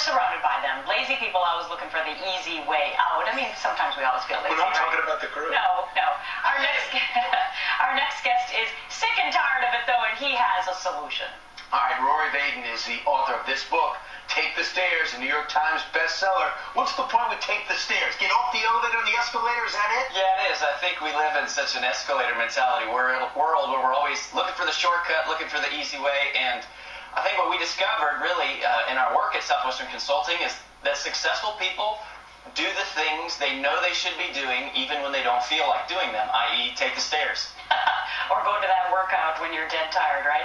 surrounded by them. Lazy people always looking for the easy way out. I mean, sometimes we always feel lazy. We're not right? talking about the crew. No, no. Our next guest is sick and tired of it, though, and he has a solution. All right, Rory Vaden is the author of this book, Take the Stairs, a New York Times bestseller. What's the point with Take the Stairs? Get off the elevator and the escalator, is that it? Yeah, it is. I think we live in such an escalator mentality world where we're always looking for the shortcut, looking for the easy way, and I think what we discovered really in our work at Southwestern Consulting is that successful people do the things they know they should be doing even when they don't feel like doing them, i.e. take the stairs. Or go to that workout when you're dead tired, right?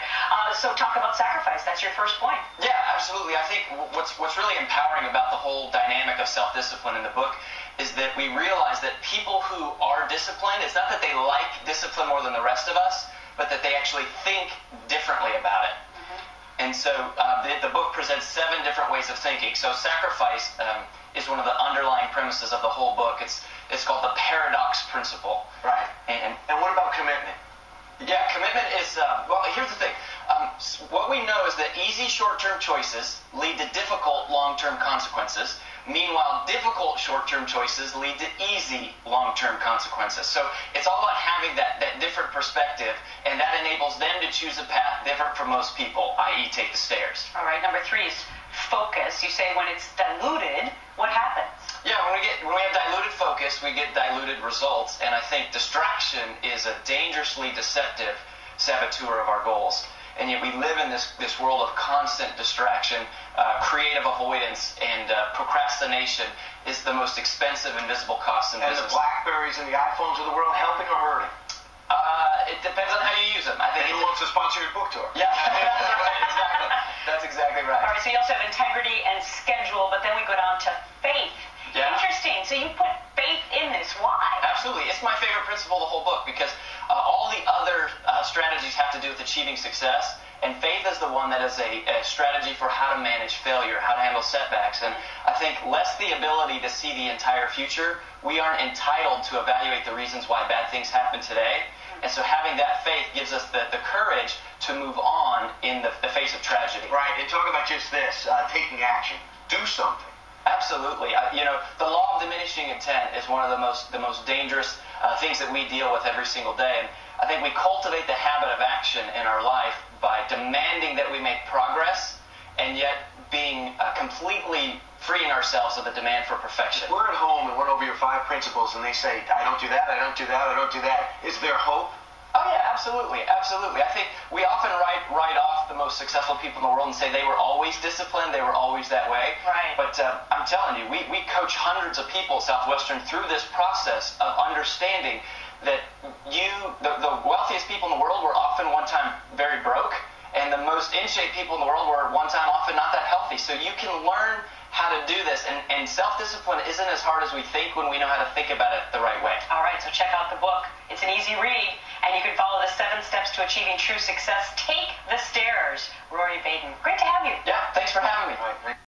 So talk about sacrifice. That's your first point. Yeah, absolutely. I think what's really empowering about the whole dynamic of self-discipline in the book is that we realize that people who are disciplined, it's not that they like discipline more than the rest of us, but that they actually think differently about it. And so the book presents 7 different ways of thinking. So sacrifice is one of the underlying premises of the whole book. It's called the paradox principle. Right. And what about commitment? Yeah, commitment is, well, here's the thing. What we know is that easy short-term choices lead to difficult long-term consequences. Meanwhile, difficult short-term choices lead to easy long-term consequences. So it's all about having that different perspective, and that enables them to choose a path different from most people, i.e. take the stairs. All right, number 3 is focus. You say when it's diluted, what happens? Yeah, when we have diluted focus, we get diluted results, and I think distraction is a dangerously deceptive saboteur of our goals. And yet we live in this world of constant distraction, creative avoidance, and procrastination is the most expensive invisible cost in business. And the BlackBerries and the iPhones of the world helping or hurting? It depends on how you use them. I think. And who wants to sponsor your book tour? Yeah, right, exactly. That's exactly right. All right, so you also have integrity and schedule, but then we go down to faith. Yeah. Interesting. So you put faith in this. Why? Absolutely. It's my favorite principle of the whole book because all the other strategies have to do with achieving success, and faith is the one that is a strategy for how to manage failure, how to handle setbacks. And I think less the ability to see the entire future, we aren't entitled to evaluate the reasons why bad things happen today. And so having that faith gives us the courage to move on in the face of tragedy. Right, and talk about just this, taking action. Do something. Absolutely. The law of diminishing intent is one of the most dangerous things that we deal with every single day. And I think we cultivate the habit of action in our life by demanding that we make progress and yet being completely freeing ourselves of the demand for perfection. If we're at home and went over your 5 principles and they say, I don't do that, I don't do that, I don't do that, is there hope? Oh, yeah, absolutely, absolutely. I think we often write off the most successful people in the world and say they were always disciplined, they were always that way. Right. But I'm telling you, we coach hundreds of people at Southwestern through this process of understanding that the wealthiest people in the world were often one time very broke, and the most in-shape people in the world were one time often not that healthy. So you can learn how to do this, and self-discipline isn't as hard as we think when we know how to think about it the right way. All right, so check out the book. It's an easy read, and you can follow the 7 steps to achieving true success. Take the stairs. Rory Vaden, great to have you. Yeah, thanks for having me.